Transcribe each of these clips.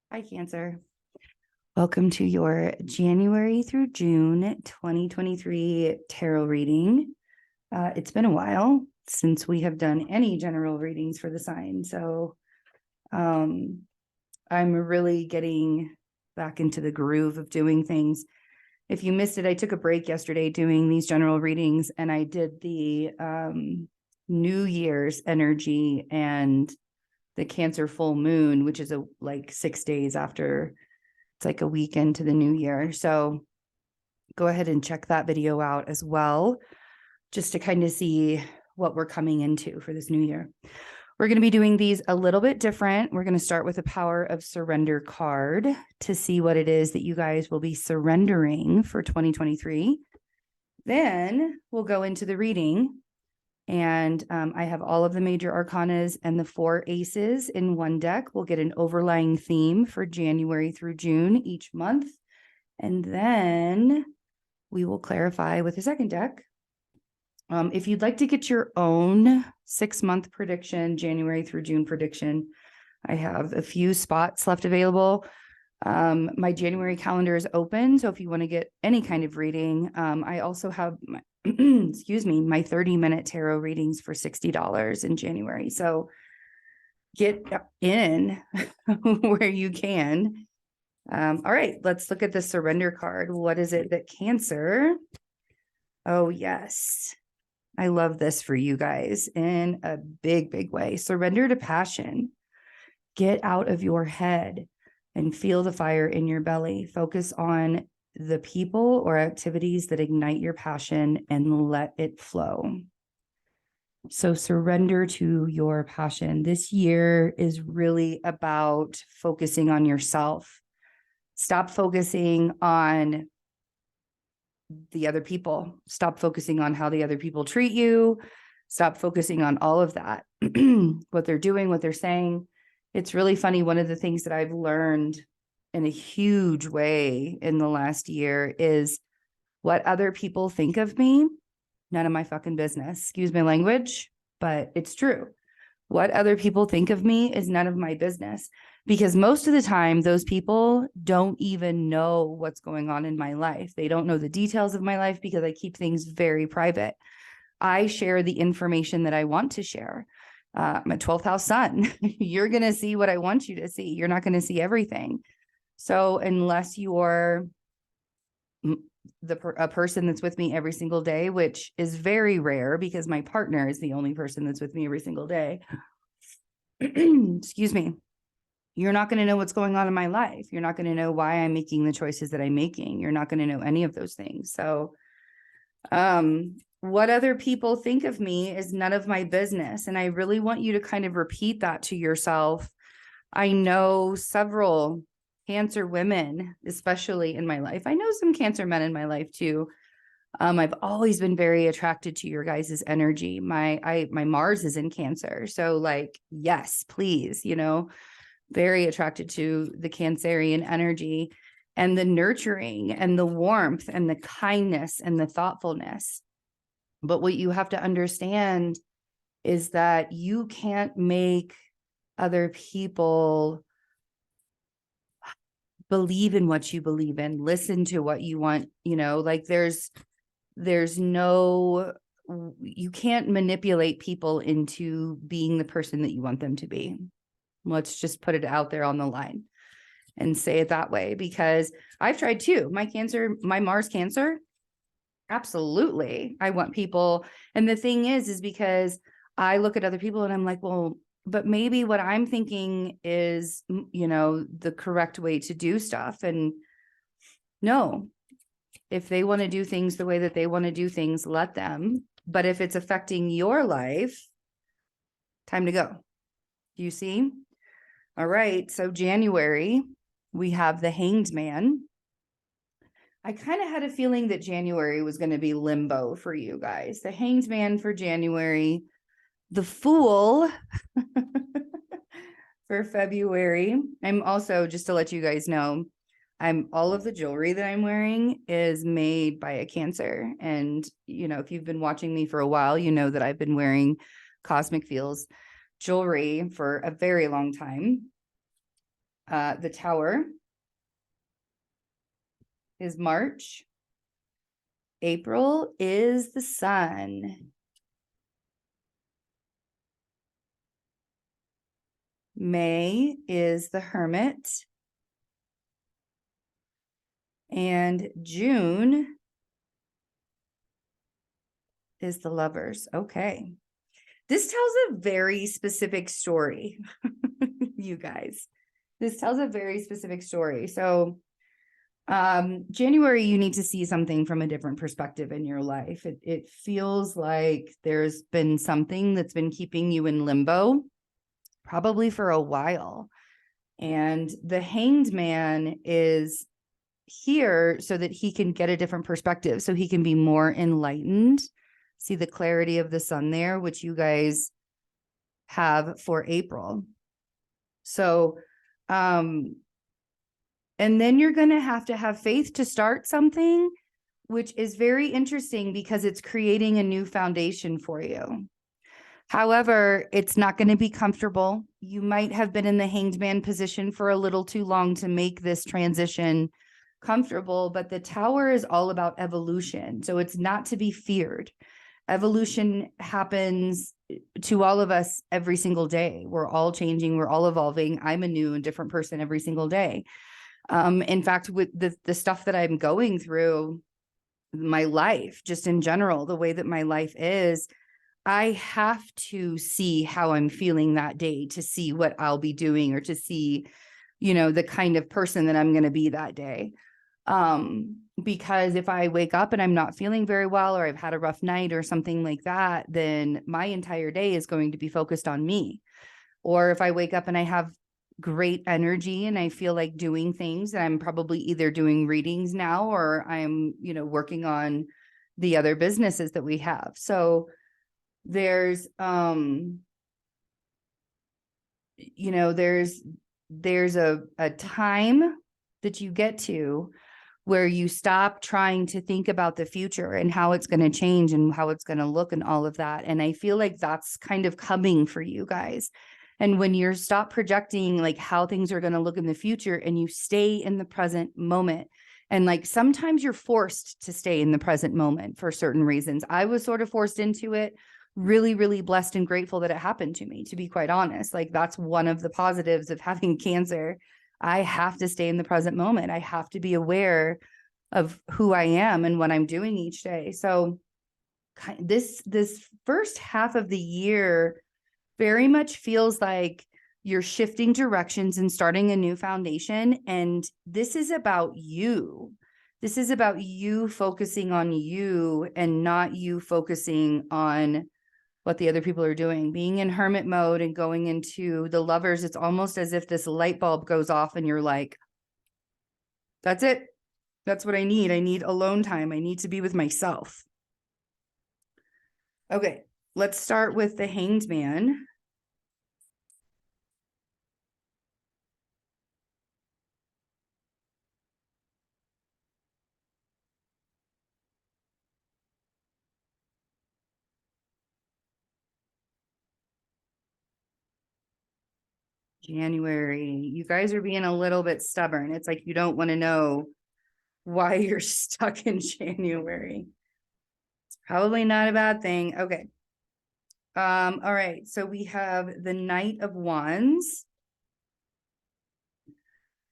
Hi, Cancer. Welcome to your January through June 2023 tarot reading. It's been a while since we have done any general readings for the sign, so I'm really getting back into the groove of doing things. If you missed it, I took a break yesterday doing these general readings, and I did the New Year's energy and the Cancer full moon, which is like 6 days after. It's like a week into the new year. So go ahead and check that video out as well, just to kind of see what we're coming into for this new year. We're going to be doing these a little bit different. We're going to start with the Power of Surrender card to see what it is that you guys will be surrendering for 2023. Then we'll go into the reading. And I have all of the major arcanas and the 4 aces in one deck. We'll get an overlying theme for January through June each month. And then we will clarify with the second deck. If you'd like to get your own 6-month prediction, January through June prediction, I have a few spots left available. My January calendar is open. So if you want to get any kind of reading, I also have my excuse me, my 30-minute tarot readings for $60 in January. So get in where you can. All right, let's look at the surrender card. What is it that Cancer? Oh, yes. I love this for you guys in a big, big way. Surrender to passion. Get out of your head and feel the fire in your belly. Focus on the people or activities that ignite your passion and let it flow. So surrender to your passion. This year is really about focusing on yourself. Stop focusing on the other people. Stop focusing on how the other people treat you. Stop focusing on all of that, what they're doing, what they're saying. It's really funny. One of the things that I've learned in a huge way in the last year is what other people think of me. None of my fucking business. Excuse my language, but it's true. What other people think of me is none of my business, because most of the time, those people don't even know what's going on in my life. They don't know the details of my life because I keep things very private. I share the information that I want to share. I'm a 12th house sun. You're going to see what I want you to see. You're not going to see everything. So unless you're a person that's with me every single day, which is very rare because my partner is the only person that's with me every single day, excuse me, you're not going to know what's going on in my life. You're not going to know why I'm making the choices that I'm making. You're not going to know any of those things. So what other people think of me is none of my business. And I really want you to kind of repeat that to yourself. I know several Cancer women, especially in my life. I know some Cancer men in my life too. I've always been very attracted to your guys' energy. My Mars is in Cancer. So like, yes, please, very attracted to the Cancerian energy and the nurturing and the warmth and the kindness and the thoughtfulness. But what you have to understand is that you can't make other people believe in what you believe in, listen to what you want, like there's no, you can't manipulate people into being the person that you want them to be. Let's just put it out there on the line and say it that way, because I've tried too. My Mars Cancer, absolutely. I want people. And the thing is because I look at other people and I'm like, well, but maybe what I'm thinking is, the correct way to do stuff. And no, if they want to do things the way that they want to do things, let them. But if it's affecting your life, time to go. Do you see? All right. So January, we have the Hanged Man. I kind of had a feeling that January was going to be limbo for you guys. The Hanged Man for January, the Fool for February. I'm also, just to let you guys know, all of the jewelry that I'm wearing is made by a Cancer. And, if you've been watching me for a while, you know that I've been wearing Cosmic Feels jewelry for a very long time. The Tower is March. April is the Sun. May is the Hermit. And June is the Lovers. Okay. This tells a very specific story, you guys. This tells a very specific story. So January, you need to see something from a different perspective in your life. It feels like there's been something that's been keeping you in limbo, probably for a while. And the Hanged Man is here so that he can get a different perspective, so he can be more enlightened. See the clarity of the sun there, which you guys have for April. So, and then you're going to have faith to start something, which is very interesting because it's creating a new foundation for you. However, it's not going to be comfortable. You might have been in the Hanged Man position for a little too long to make this transition comfortable, but the Tower is all about evolution. So it's not to be feared. Evolution happens to all of us every single day. We're all changing. We're all evolving. I'm a new and different person every single day. In fact, with the stuff that I'm going through, my life, just in general, the way that my life is, I have to see how I'm feeling that day to see what I'll be doing, or to see, the kind of person that I'm going to be that day. Because if I wake up and I'm not feeling very well, or I've had a rough night or something like that, then my entire day is going to be focused on me. Or if I wake up and I have great energy and I feel like doing things, and I'm probably either doing readings now, or I'm, working on the other businesses that we have. So there's, there's a time that you get to where you stop trying to think about the future and how it's going to change and how it's going to look and all of that. And I feel like that's kind of coming for you guys. And when you stop projecting like how things are going to look in the future, and you stay in the present moment, and like sometimes you're forced to stay in the present moment for certain reasons. I was sort of forced into it. Really, really blessed and grateful that it happened to me, to be quite honest. Like that's one of the positives of having cancer. I have to stay in the present moment. I have to be aware of who I am and what I'm doing each day. So this first half of the year very much feels like you're shifting directions and starting a new foundation. And this is about you. This is about you focusing on you and not you focusing on what the other people are doing. Being in hermit mode and going into the Lovers, it's almost as if this light bulb goes off and you're like, that's it. That's what I need. I need alone time. I need to be with myself. Okay, let's start with the Hanged Man. January. You guys are being a little bit stubborn. It's like you don't want to know why you're stuck in January. It's probably not a bad thing. Okay. All right. So we have the Knight of Wands.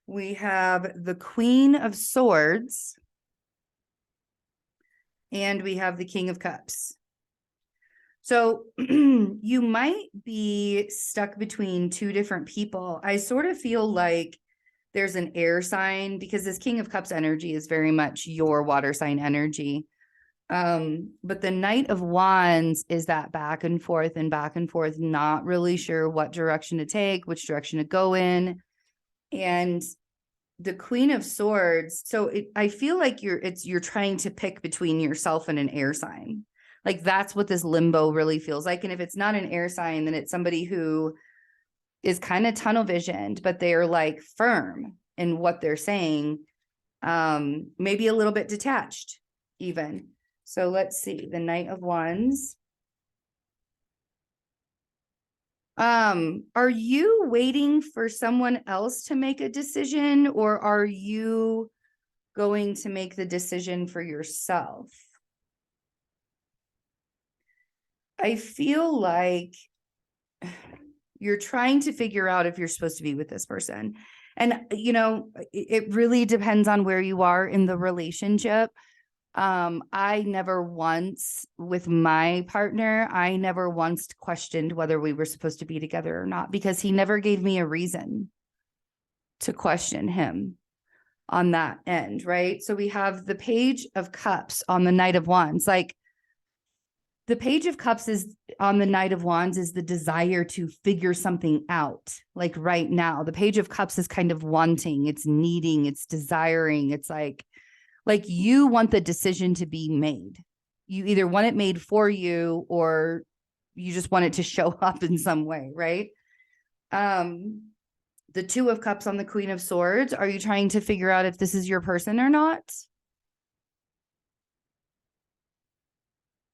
We have the Queen of Swords. And we have the King of Cups. So you might be stuck between two different people. I sort of feel like there's an air sign, because this King of Cups energy is very much your water sign energy. But the Knight of Wands is that back and forth, not really sure what direction to take, which direction to go in. And the Queen of Swords, so I feel like you're trying to pick between yourself and an air sign. Like that's what this limbo really feels like. And if it's not an air sign, then it's somebody who is kind of tunnel visioned, but they're like firm in what they're saying. Maybe a little bit detached even. So let's see, the Knight of Wands. Are you waiting for someone else to make a decision, or are you going to make the decision for yourself? I feel like you're trying to figure out if you're supposed to be with this person. And, you know, it really depends on where you are in the relationship. I never once, with my partner, I never once questioned whether we were supposed to be together or not, because he never gave me a reason to question him on that end, right? So we have the Page of Cups on the Knight of Wands. Like, the Page of Cups is on the Knight of Wands is the desire to figure something out, like right now. The Page of Cups is kind of wanting, it's needing, it's desiring. It's like you want the decision to be made. You either want it made for you, or you just want it to show up in some way, right? The Two of Cups on the Queen of Swords. Are you trying to figure out if this is your person or not?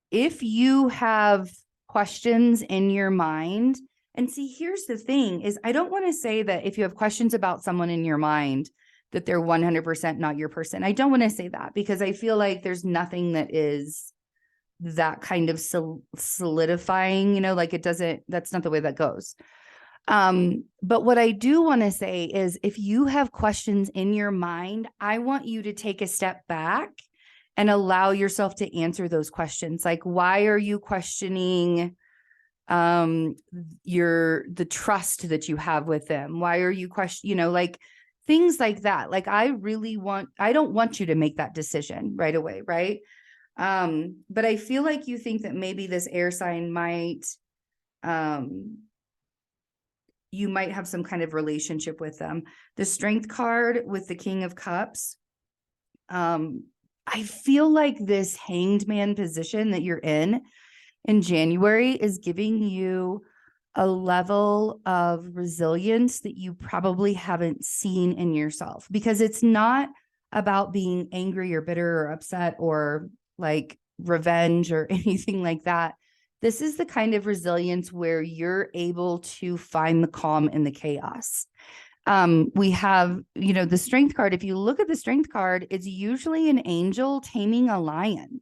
If you have questions in your mind, and see, here's the thing is, I don't want to say that if you have questions about someone in your mind, that they're 100% not your person. I don't want to say that, because I feel like there's nothing that is that kind of solidifying, you know, like it doesn't, that's not the way that goes. But what I do want to say is, if you have questions in your mind, I want you to take a step back and allow yourself to answer those questions. Like, why are you questioning the trust that you have with them? Why are you you know, like things like that. Like, I don't want you to make that decision right away, right? But I feel like you think that maybe this air sign might you might have some kind of relationship with them. The Strength card with the King of Cups. I feel like this Hanged Man position that you're in January is giving you a level of resilience that you probably haven't seen in yourself, because it's not about being angry or bitter or upset or like revenge or anything like that. This is the kind of resilience where you're able to find the calm in the chaos. We have, you know, the Strength card. If you look at the Strength card, it's usually an angel taming a lion.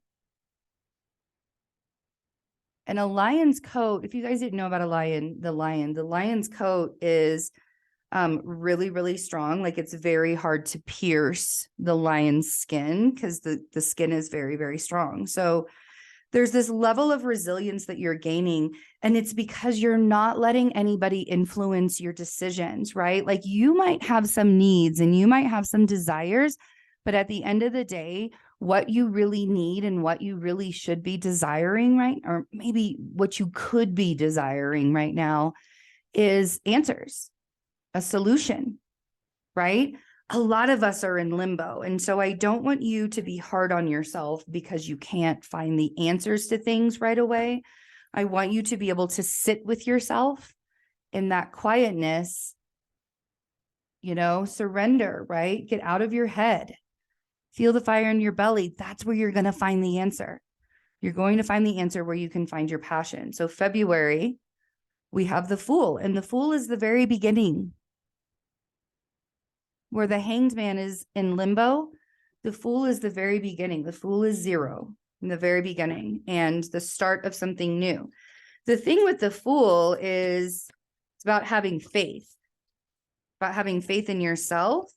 And a lion's coat, if you guys didn't know about a lion, the lion's coat is really, really strong. Like, it's very hard to pierce the lion's skin, because the skin is very, very strong. So there's this level of resilience that you're gaining, and it's because you're not letting anybody influence your decisions, right? Like, you might have some needs and you might have some desires, but at the end of the day, what you really need and what you really should be desiring, right? Or maybe what you could be desiring right now is answers, a solution, right? A lot of us are in limbo. And so I don't want you to be hard on yourself because you can't find the answers to things right away. I want you to be able to sit with yourself in that quietness, you know, surrender, right? Get out of your head, feel the fire in your belly. That's where you're going to find the answer. You're going to find the answer where you can find your passion. So February, we have the Fool, and the Fool is the very beginning. Where the Hanged Man is in limbo, the Fool is the very beginning. The Fool is zero in the very beginning and the start of something new. The thing with the Fool is it's about having faith in yourself.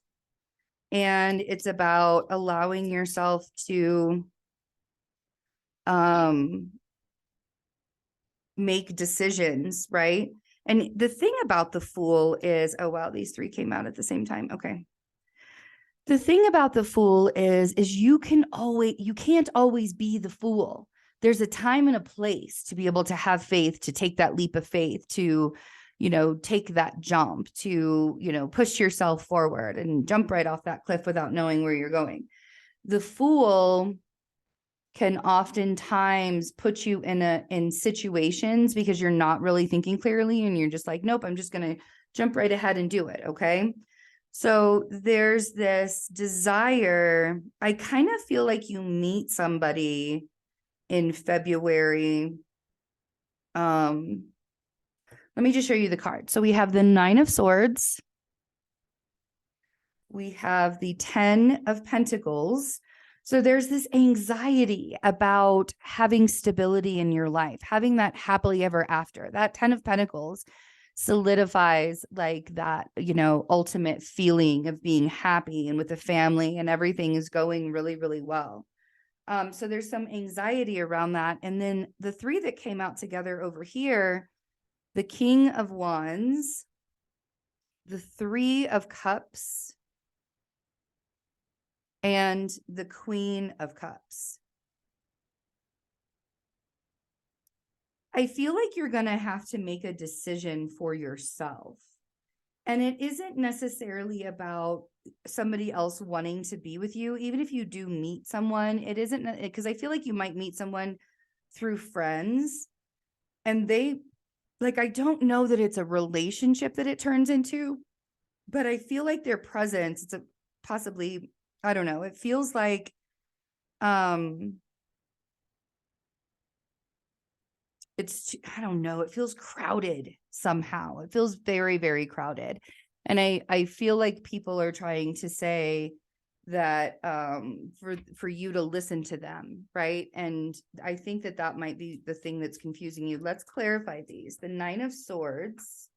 And it's about allowing yourself to make decisions, right? And the thing about the Fool is, oh, wow, these three came out at the same time. Okay. The thing about the Fool is you can't always be the fool. There's a time and a place to be able to have faith, to take that leap of faith, to, you know, take that jump, to, you know, push yourself forward and jump right off that cliff without knowing where you're going. The Fool can oftentimes put you in situations because you're not really thinking clearly, and you're just like, nope, I'm just going to jump right ahead and do it. Okay. So there's this desire. I kind of feel like you meet somebody in February, Let me just show you the card. So we have the 9 of Swords. We have the 10 of Pentacles. So there's this anxiety about having stability in your life, having that happily ever after. That 10 of Pentacles solidifies like that, you know, ultimate feeling of being happy and with the family and everything is going really, really well. So there's some anxiety around that. And then the 3 that came out together over here, the King of Wands, the 3 of Cups, and the Queen of Cups. I feel like you're going to have to make a decision for yourself. And it isn't necessarily about somebody else wanting to be with you. Even if you do meet someone, it isn't, because I feel like you might meet someone through friends and they, like, I don't know that it's a relationship that it turns into, but I feel like their presence, it's a possibly, I don't know, it feels like, it's, I don't know, it feels crowded somehow. It feels very, very crowded. And I feel like people are trying to say that for you to listen to them, right? And I think that that might be the thing that's confusing you. Let's clarify these. The 9 of Swords,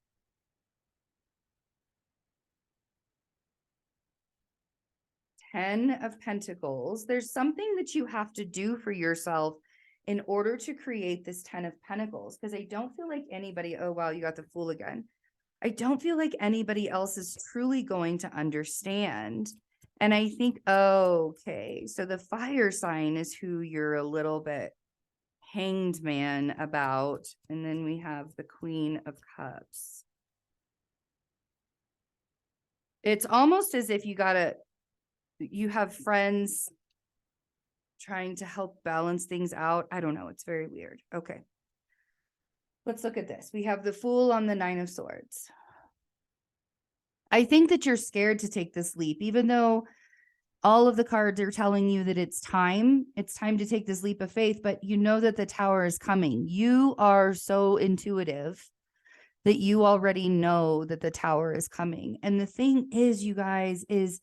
10 of Pentacles. There's something that you have to do for yourself in order to create this 10 of Pentacles, because I don't feel like anybody, oh, wow, you got the Fool again. I don't feel like anybody else is truly going to understand. And I think, okay, so the fire sign is who you're a little bit hanged man about. And then we have the Queen of Cups. It's almost as if you have friends trying to help balance things out. I don't know. It's very weird. Okay. Let's look at this. We have the Fool on the 9 of Swords. I think that you're scared to take this leap, even though all of the cards are telling you that it's time to take this leap of faith, but you know that the Tower is coming. You are so intuitive that you already know that the Tower is coming. And the thing is, you guys, is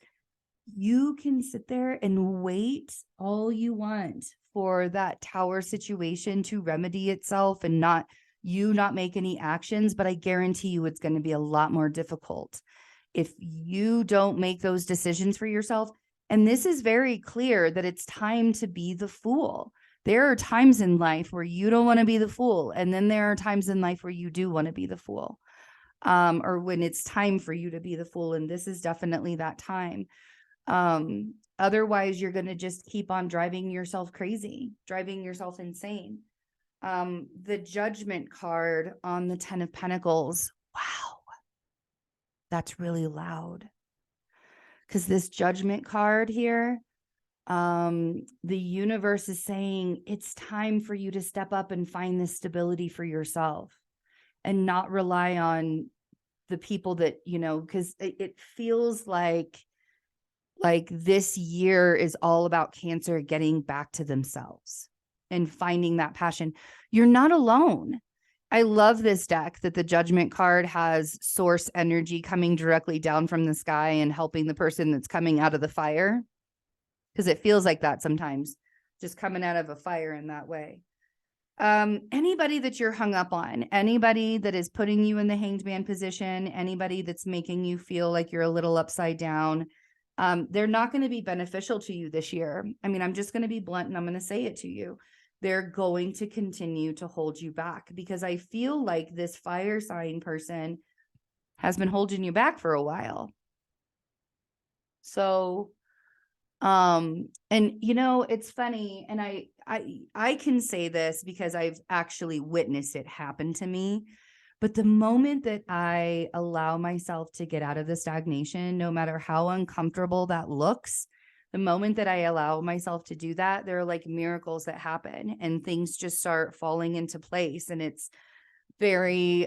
you can sit there and wait all you want for that Tower situation to remedy itself and not make any actions, but I guarantee you it's going to be a lot more difficult if you don't make those decisions for yourself. And this is very clear that it's time to be the Fool. There are times in life where you don't want to be the Fool. And then there are times in life where you do want to be the Fool, or when it's time for you to be the Fool. And this is definitely that time. Otherwise, you're going to just keep on driving yourself crazy, driving yourself insane. The Judgment card on the 10 of Pentacles. Wow. That's really loud. Because this Judgment card here, the universe is saying it's time for you to step up and find this stability for yourself and not rely on the people that, you know, because it feels like this year is all about Cancer getting back to themselves and finding that passion. You're not alone. I love this deck that the Judgment card has source energy coming directly down from the sky and helping the person that's coming out of the fire. Because it feels like that sometimes, just coming out of a fire in that way. Anybody that you're hung up on, anybody that is putting you in the hanged man position, anybody that's making you feel like you're a little upside down, they're not going to be beneficial to you this year. I mean, I'm just going to be blunt and I'm going to say it to you. They're going to continue to hold you back because I feel like this fire sign person has been holding you back for a while. So, and you know, it's funny, and I can say this because I've actually witnessed it happen to me. But the moment that I allow myself to get out of the stagnation, no matter how uncomfortable that looks, the moment that I allow myself to do that, there are like miracles that happen and things just start falling into place. And it's very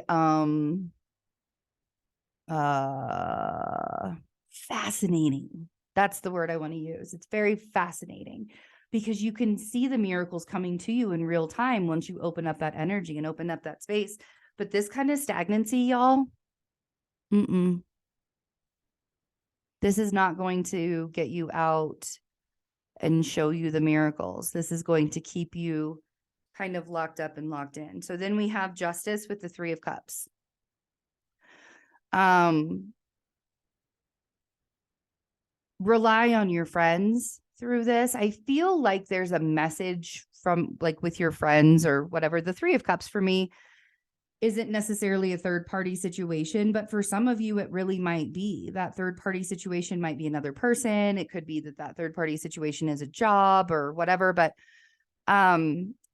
fascinating. That's the word I want to use. It's very fascinating because you can see the miracles coming to you in real time once you open up that energy and open up that space. But this kind of stagnancy, y'all, this is not going to get you out and show you the miracles. This is going to keep you kind of locked up and locked in. So then we have Justice with the Three of Cups. Rely on your friends through this. I feel like there's a message from, like, with your friends or whatever. The Three of Cups for me isn't necessarily a third party situation, but for some of you, it really might be. That third party situation might be another person. It could be that third party situation is a job or whatever, but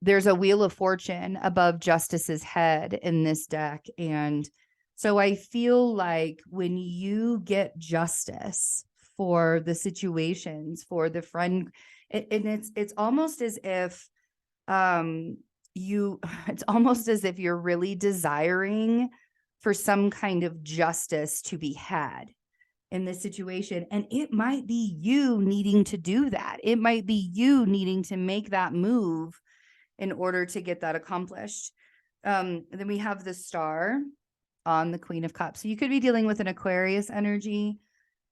there's a Wheel of Fortune above Justice's head in this deck. And so I feel like when you get justice for the situations, for the friend, and it's almost as if it's almost as if you're really desiring for some kind of justice to be had in this situation. And it might be you needing to do that. It might be you needing to make that move in order to get that accomplished. Then we have the Star on the Queen of Cups. So you could be dealing with an Aquarius energy,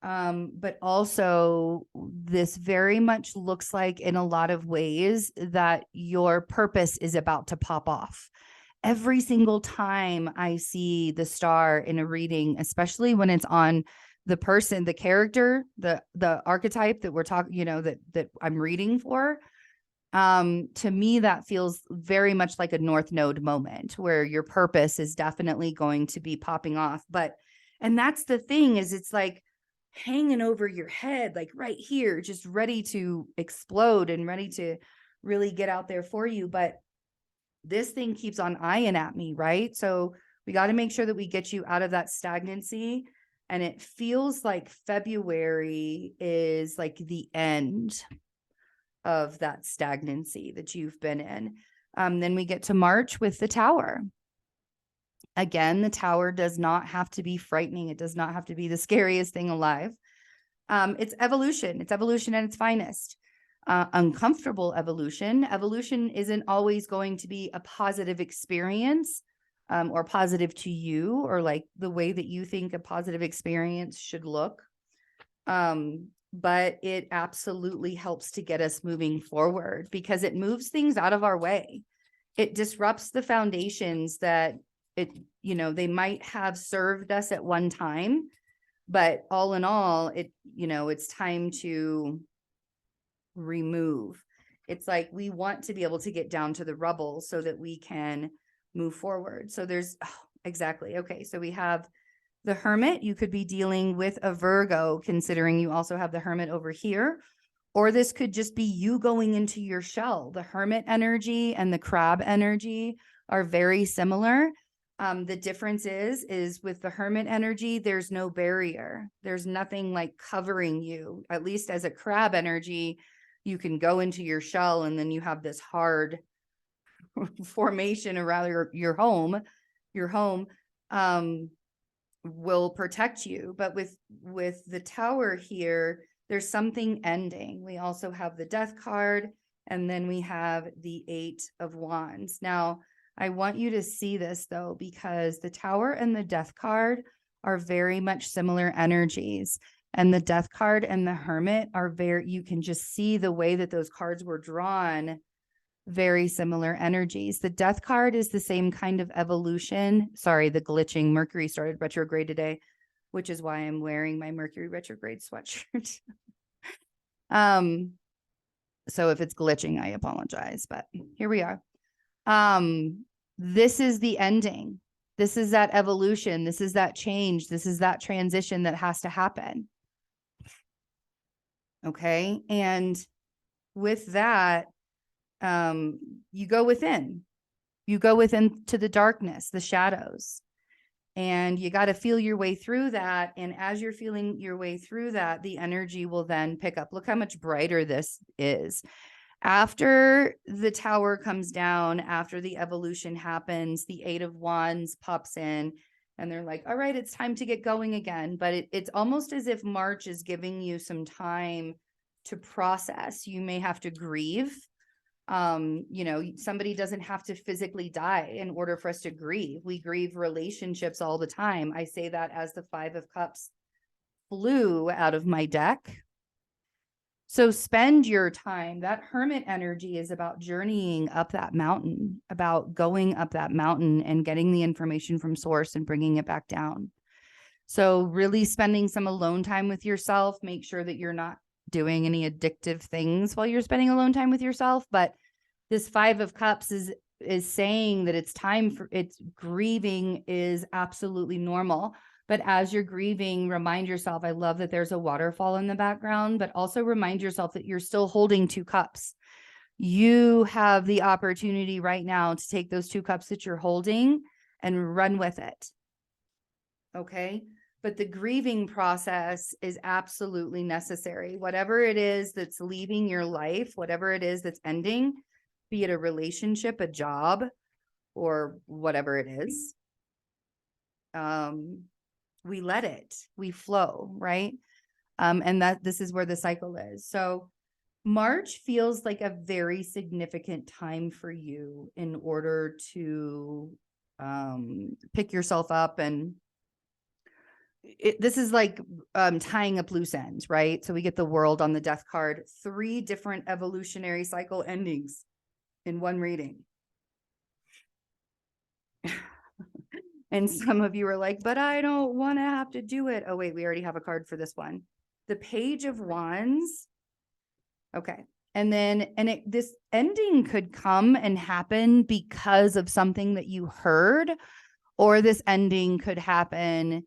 but also this very much looks like in a lot of ways that your purpose is about to pop off. Every single time I see the Star in a reading, especially when it's on the person, the character, the archetype that we're talking, that I'm reading for, to me, that feels very much like a North Node moment where your purpose is definitely going to be popping off. And that's the thing, is it's like hanging over your head, like right here, just ready to explode and ready to really get out there for you. But this thing keeps on eyeing at me, right? So we got to make sure that we get you out of that stagnancy. And it feels like February is like the end of that stagnancy that you've been in. Then we get to March with the Tower. Again, the Tower does not have to be frightening. It does not have to be the scariest thing alive. It's evolution. It's evolution at its finest. Uncomfortable evolution. Evolution isn't always going to be a positive experience, or positive to you, or like the way that you think a positive experience should look. But it absolutely helps to get us moving forward because it moves things out of our way. It disrupts the foundations that they might have served us at one time, but all in all, it's time to remove. It's like we want to be able to get down to the rubble so that we can move forward. So exactly. Okay. So we have the Hermit. You could be dealing with a Virgo, considering you also have the Hermit over here, or this could just be you going into your shell. The Hermit energy and the Crab energy are very similar. The difference is with the Hermit energy, there's no barrier. There's nothing like covering you. At least as a Crab energy, you can go into your shell and then you have this hard formation around your home. Your home will protect you. But with the Tower here, there's something ending. We also have the Death card, and then we have the 8 of Wands. Now, I want you to see this though, because the Tower and the Death card are very much similar energies. And the Death card and the Hermit are you can just see the way that those cards were drawn, very similar energies. The Death card is the same kind of evolution. Sorry, the glitching. Mercury started retrograde today, which is why I'm wearing my Mercury retrograde sweatshirt. So if it's glitching, I apologize, but here we are. This is the ending. This is that evolution. This is that change. This is that transition that has to happen. Okay. And with that, you go within to the darkness, the shadows, and you got to feel your way through that. And as you're feeling your way through that, the energy will then pick up. Look how much brighter this is. After the Tower comes down, after the evolution happens, the 8 of Wands pops in and they're like, all right, it's time to get going again. But it's almost as if March is giving you some time to process. You may have to grieve. Somebody doesn't have to physically die in order for us to grieve. We grieve relationships all the time. I say that as the 5 of Cups flew out of my deck. So spend your time. That Hermit energy is about journeying up that mountain, about going up that mountain and getting the information from source and bringing it back down. So really spending some alone time with yourself. Make sure that you're not doing any addictive things while you're spending alone time with yourself. But this 5 of Cups is saying that it's time for grieving is absolutely normal. But as you're grieving, remind yourself, I love that there's a waterfall in the background, but also remind yourself that you're still holding 2 cups. You have the opportunity right now to take those 2 cups that you're holding and run with it. Okay. But the grieving process is absolutely necessary. Whatever it is that's leaving your life, whatever it is that's ending, be it a relationship, a job, or whatever it is, we let it, we flow, right? And that this is where the cycle is. So March feels like a very significant time for you in order to pick yourself up. And this is like tying up loose ends, right? So we get the World on the Death card, 3 different evolutionary cycle endings in one reading. And some of you are like, but I don't want to have to do it. Oh, wait, we already have a card for this one. The Page of Wands. Okay. And then, this ending could come and happen because of something that you heard, or this ending could happen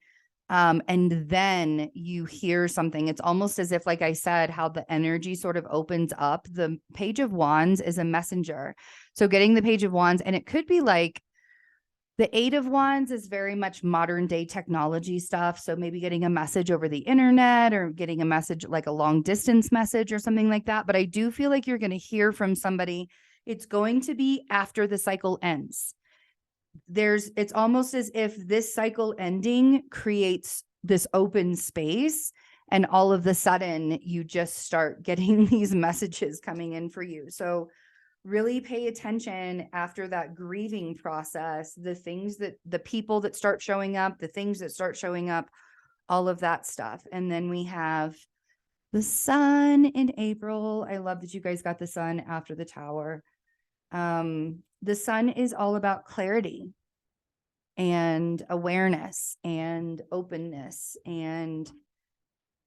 and then you hear something. It's almost as if, like I said, how the energy sort of opens up. The Page of Wands is a messenger. So getting the Page of Wands, and it could be like, the 8 of Wands is very much modern day technology stuff. So maybe getting a message over the internet or getting a message like a long distance message or something like that. But I do feel like you're going to hear from somebody. It's going to be after the cycle ends. It's almost as if this cycle ending creates this open space, and all of a sudden you just start getting these messages coming in for you. So really pay attention after that grieving process, the people that start showing up, the things that start showing up, all of that stuff. And then we have the Sun in April. I love that you guys got the Sun after the Tower. The Sun is all about clarity and awareness and openness and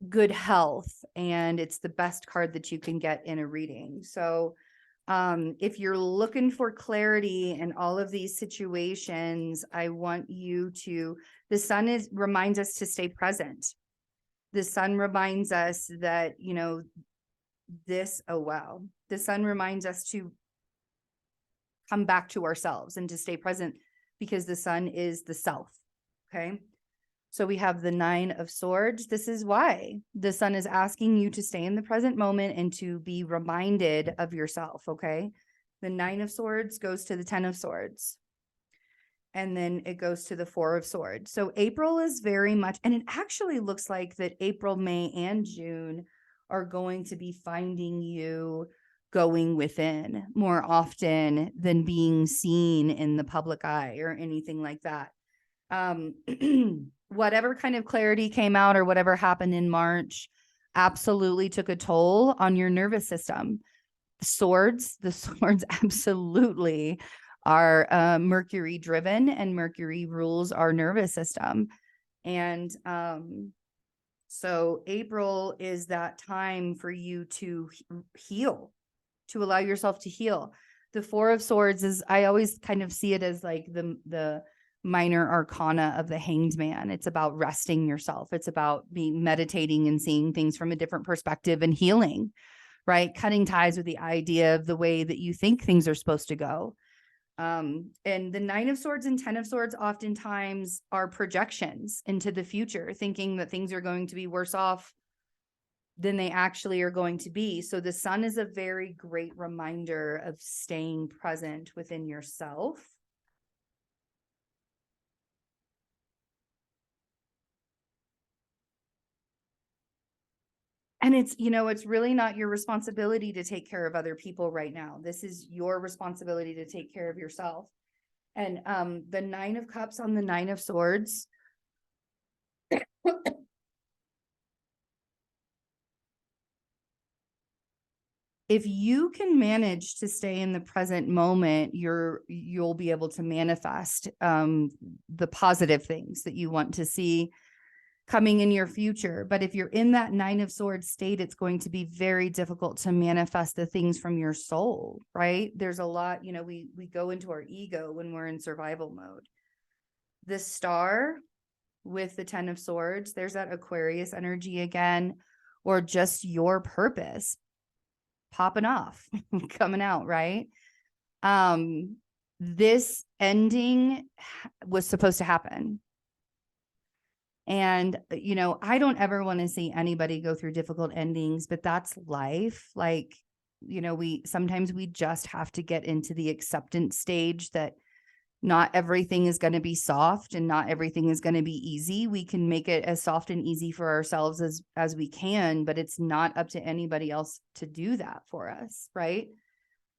good health. And it's the best card that you can get in a reading. So if you're looking for clarity in all of these situations, I want you to, the Sun reminds us to stay present. The Sun reminds us that, the Sun reminds us to come back to ourselves and to stay present, because the Sun is the self. Okay. So we have the 9 of Swords. This is why the Sun is asking you to stay in the present moment and to be reminded of yourself. Okay. The 9 of Swords goes to the 10 of Swords. And then it goes to the 4 of Swords. So April is very much, and it actually looks like that April, May, and June are going to be finding you going within more often than being seen in the public eye or anything like that. Whatever kind of clarity came out or whatever happened in March absolutely took a toll on your nervous system. The swords absolutely are Mercury driven, and Mercury rules our nervous system. And so April is that time for you to heal, to allow yourself to heal. The 4 of Swords is, I always kind of see it as like the minor arcana of the Hanged Man. It's about resting yourself. It's about meditating and seeing things from a different perspective and healing, right? Cutting ties with the idea of the way that you think things are supposed to go. And the 9 of Swords and 10 of Swords oftentimes are projections into the future, thinking that things are going to be worse off than they actually are going to be. So the Sun is a very great reminder of staying present within yourself. And it's, you know, it's really not your responsibility to take care of other people right now. This is your responsibility to take care of yourself. And the 9 of Cups on the 9 of Swords. If you can manage to stay in the present moment, you'll be able to manifest the positive things that you want to see coming in your future. But if you're in that 9 of Swords state, it's going to be very difficult to manifest the things from your soul, right? There's a lot, you know, we go into our ego when we're in survival mode. The Star with the 10 of Swords, there's that Aquarius energy again, or just your purpose popping off, coming out, right? This ending was supposed to happen. And, you know, I don't ever want to see anybody go through difficult endings, but that's life. Like, you know, sometimes we just have to get into the acceptance stage that not everything is going to be soft and not everything is going to be easy. We can make it as soft and easy for ourselves as we can, but it's not up to anybody else to do that for us, right?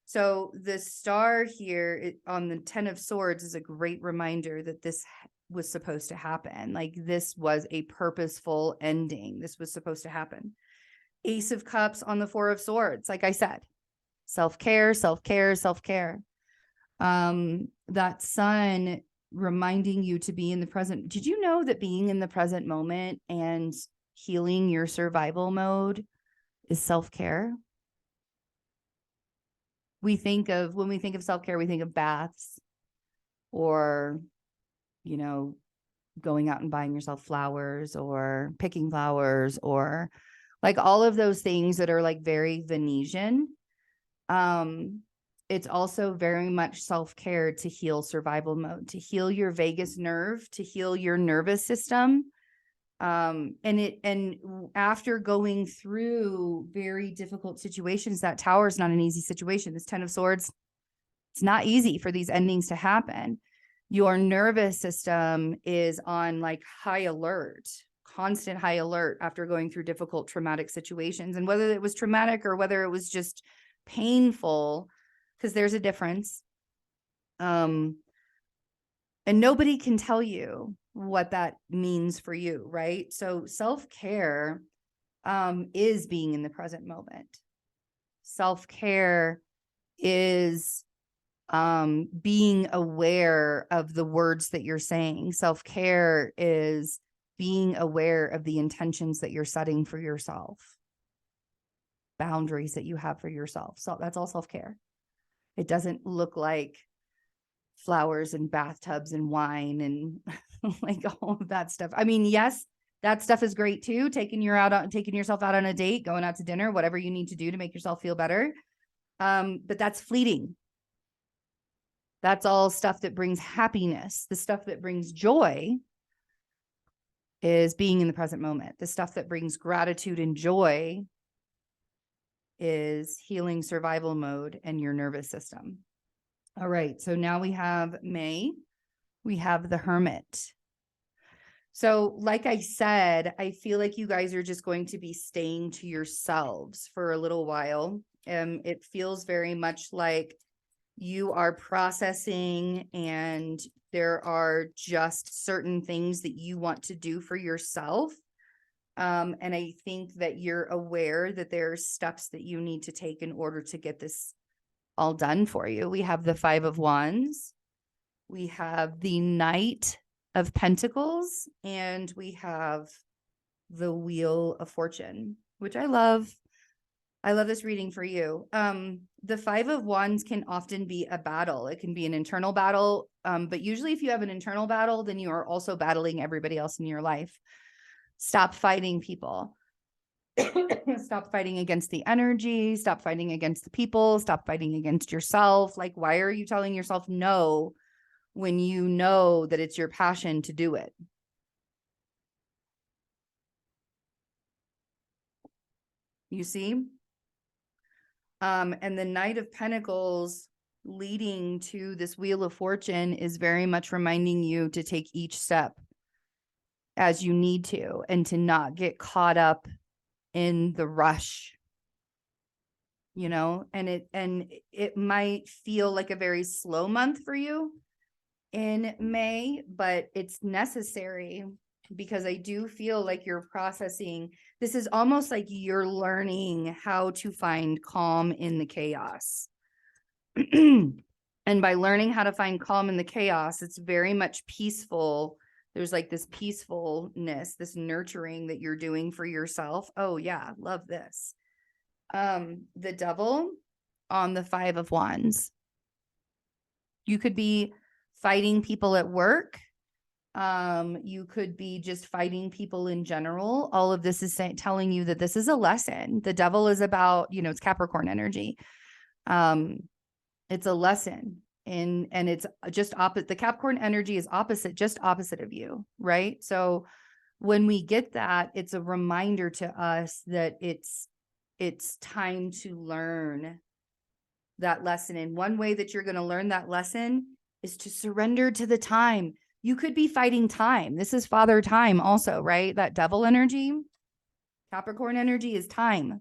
So the Star here on the 10 of Swords is a great reminder that this was supposed to happen. Like, this was a purposeful ending. This was supposed to happen. Ace of Cups on the 4 of Swords. Like I said, self-care, self-care, self-care. That Sun reminding you to be in the present. Did you know that being in the present moment and healing your survival mode is self-care? When we think of self-care, we think of baths or, you know, going out and buying yourself flowers or picking flowers or like all of those things that are like very Venetian. It's also very much self-care to heal survival mode, to heal your vagus nerve, to heal your nervous system. And after going through very difficult situations, that Tower is not an easy situation. This 10 of Swords, it's not easy for these endings to happen. Your nervous system is on like high alert, constant high alert after going through difficult traumatic situations. And whether it was traumatic or whether it was just painful, because there's a difference. And nobody can tell you what that means for you, right? So self-care is being in the present moment. Self-care is being aware of the words that you're saying. Self-care is being aware of the intentions that you're setting for yourself, boundaries that you have for yourself. So that's all self-care. It doesn't look like flowers and bathtubs and wine and like all of that stuff. I mean, yes, that stuff is great too. Taking yourself out on a date, going out to dinner, whatever you need to do to make yourself feel better. But that's fleeting. That's all stuff that brings happiness. The stuff that brings joy is being in the present moment. The stuff that brings gratitude and joy is healing survival mode and your nervous system. All right, so now we have May. We have the Hermit. So like I said, I feel like you guys are just going to be staying to yourselves for a little while. It feels very much like you are processing and there are just certain things that you want to do for yourself. And I think that you're aware that there are steps that you need to take in order to get this all done for you. We have the 5 of Wands. We have the Knight of Pentacles, and we have the Wheel of Fortune, which I love. I love this reading for you. The 5 of Wands can often be a battle. It can be an internal battle. But usually if you have an internal battle, then you are also battling everybody else in your life. Stop fighting people. Stop fighting against the energy. Stop fighting against the people. Stop fighting against yourself. Like, why are you telling yourself no when you know that it's your passion to do it? You see? And the Knight of Pentacles leading to this Wheel of Fortune is very much reminding you to take each step as you need to and to not get caught up in the rush, you know, and it might feel like a very slow month for you in May, but it's necessary because I do feel like you're processing. This is almost like you're learning how to find calm in the chaos. And by learning how to find calm in the chaos, it's very much peaceful. There's like this peacefulness, this nurturing that you're doing for yourself. Oh yeah, love this. The devil on the 5 of Wands. You could be fighting people at work. You could be just fighting people in general. All of this is telling you that this is a lesson. The devil is about, you know, it's Capricorn energy. It's a lesson, and it's just opposite. The Capricorn energy is opposite, just opposite of you, right? So when we get that, it's a reminder to us that it's time to learn that lesson. And one way that you're going to learn that lesson is to surrender to the time. You could be fighting time. This is Father Time also, right? That devil energy, Capricorn energy is time.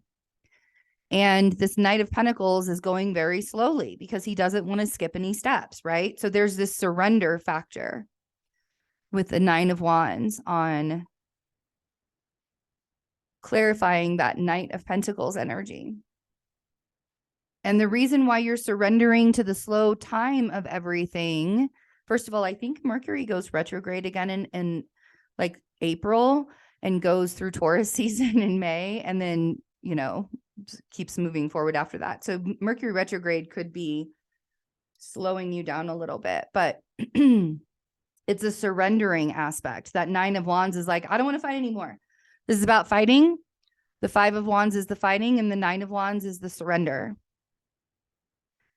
And this Knight of Pentacles is going very slowly because he doesn't want to skip any steps, right? So there's this surrender factor with the 9 of Wands on clarifying that Knight of Pentacles energy. And the reason why you're surrendering to the slow time of everything, first of all, I think Mercury goes retrograde again in like April and goes through Taurus season in May, and then, you know, keeps moving forward after that. So Mercury retrograde could be slowing you down a little bit, but it's a surrendering aspect. That 9 of Wands is like, I don't want to fight anymore. This is about fighting. The 5 of Wands is the fighting, and the 9 of Wands is the surrender.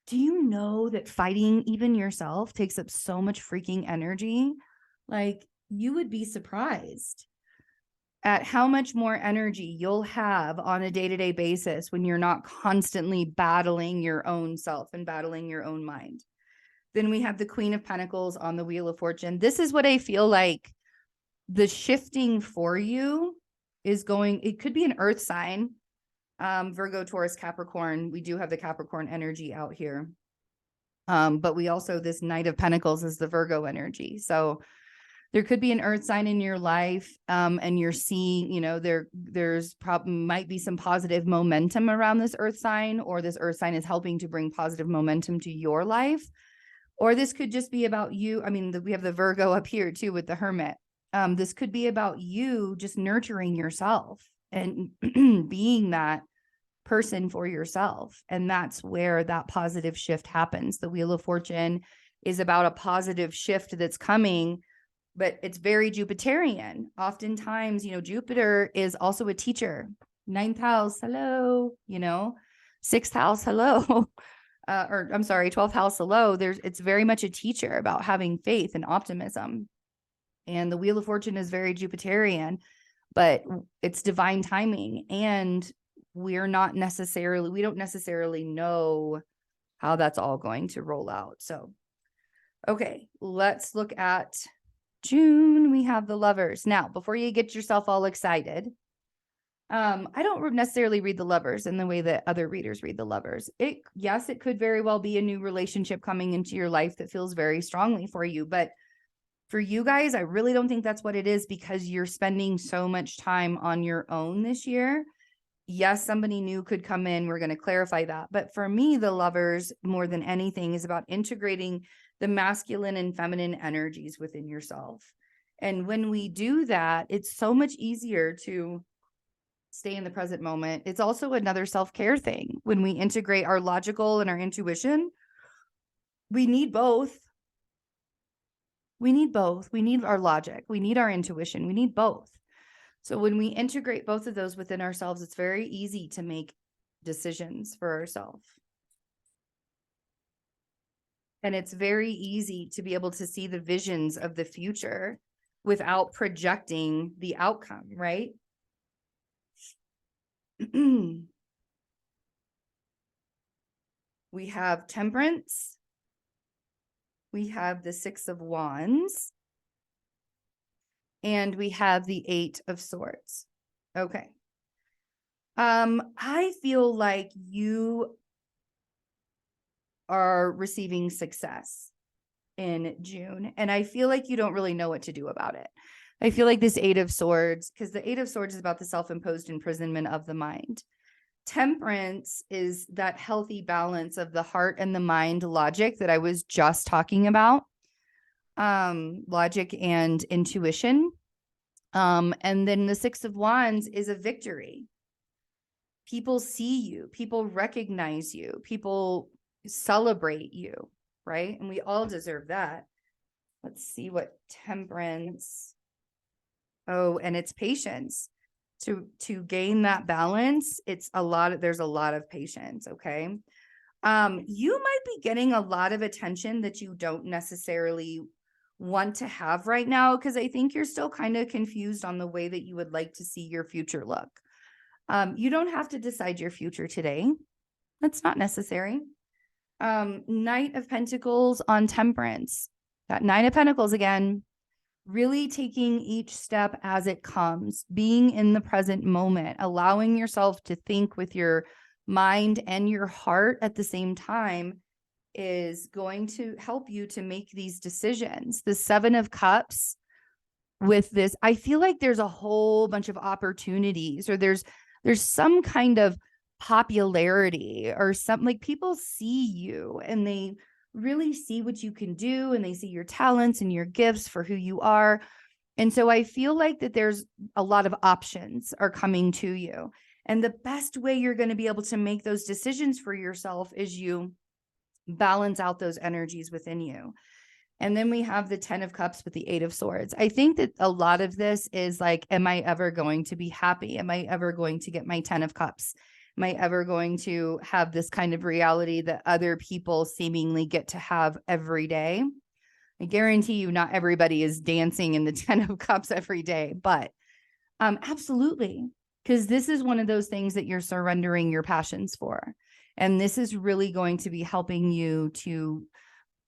Do you know that fighting even yourself takes up so much freaking energy? Like, you would be surprised at how much more energy you'll have on a day-to-day basis when you're not constantly battling your own self and battling your own mind. Then we have the Queen of Pentacles on the Wheel of Fortune. This is what I feel like the shifting for you is going. It could be an earth sign, Virgo, Taurus, Capricorn. We do have the Capricorn energy out here. But we also, this Knight of Pentacles is the Virgo energy. So there could be an earth sign in your life, and you're seeing, you know, there's probably might be some positive momentum around this earth sign, or this earth sign is helping to bring positive momentum to your life. Or this could just be about you. I mean, we have the Virgo up here too with the Hermit. This could be about you just nurturing yourself and being that person for yourself. And that's where that positive shift happens. The Wheel of Fortune is about a positive shift that's coming, but it's very Jupiterian. Oftentimes, you know, Jupiter is also a teacher. 9th house, hello, you know, 6th house, hello. Or I'm sorry, 12th house, hello. It's very much a teacher about having faith and optimism. And the Wheel of Fortune is very Jupiterian, but it's divine timing. And we don't necessarily know how that's all going to roll out. So, okay, let's look at June. We have the Lovers. Now, before you get yourself all excited, I don't necessarily read the Lovers in the way that other readers read the Lovers. Yes, it could very well be a new relationship coming into your life that feels very strongly for you. But for you guys, I really don't think that's what it is, because you're spending so much time on your own this year. Yes, somebody new could come in. We're going to clarify that. But for me, the Lovers, more than anything, is about integrating the masculine and feminine energies within yourself. And when we do that, it's so much easier to stay in the present moment. It's also another self-care thing. When we integrate our logical and our intuition, we need both. We need both. We need our logic. We need our intuition. We need both. So when we integrate both of those within ourselves, it's very easy to make decisions for ourselves. And it's very easy to be able to see the visions of the future without projecting the outcome, right? We have Temperance. We have the 6 of Wands. And we have the 8 of Swords. Okay. I feel like you are receiving success in June, and I feel like you don't really know what to do about it. I feel like this Eight of Swords, because the Eight of Swords is about the self-imposed imprisonment of the mind. Temperance is that healthy balance of the heart and the mind logic that I was just talking about. Logic and intuition. And then the Six of Wands is a victory. People see you, people recognize you, people celebrate you, right? And we all deserve that. Let's see what Temperance. Oh, and it's patience. To gain that balance, there's a lot of patience, okay? You might be getting a lot of attention that you don't necessarily want to have right now, because I think you're still kind of confused on the way that you would like to see your future look. You don't have to decide your future today. That's not necessary. Knight of Pentacles on Temperance. That Nine of Pentacles again, really taking each step as it comes, being in the present moment, allowing yourself to think with your mind and your heart at the same time is going to help you to make these decisions. The Seven of Cups with this, I feel like there's a whole bunch of opportunities, or there's some kind of popularity, or something, like people see you and they really see what you can do, and they see your talents and your gifts for who you are. And so I feel like that there's a lot of options are coming to you. And the best way you're going to be able to make those decisions for yourself is you balance out those energies within you. And then we have the 10 of Cups with the 8 of Swords. I think that a lot of this is like, am I ever going to be happy? Am I ever going to get my 10 of Cups? Am I ever going to have this kind of reality that other people seemingly get to have every day? I guarantee you not everybody is dancing in the 10 of Cups every day, but absolutely. Because this is one of those things that you're surrendering your passions for. And this is really going to be helping you to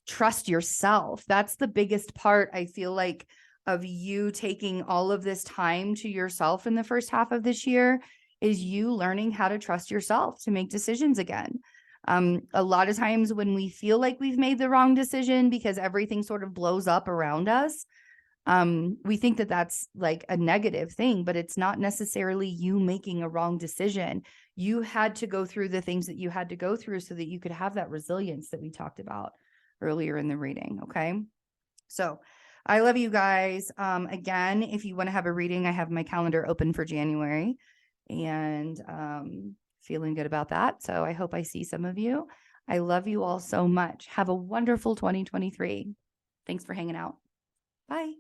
trust yourself. That's the biggest part, I feel like, of you taking all of this time to yourself in the first half of this year, is you learning how to trust yourself to make decisions again. A lot of times when we feel like we've made the wrong decision because everything sort of blows up around us, we think that that's like a negative thing, but it's not necessarily you making a wrong decision. You had to go through the things that you had to go through so that you could have that resilience that we talked about earlier in the reading. Okay. So I love you guys. Again, if you want to have a reading, I have my calendar open for January, and feeling good about that. So I hope I see some of you. I love you all so much. Have a wonderful 2023. Thanks for hanging out. Bye.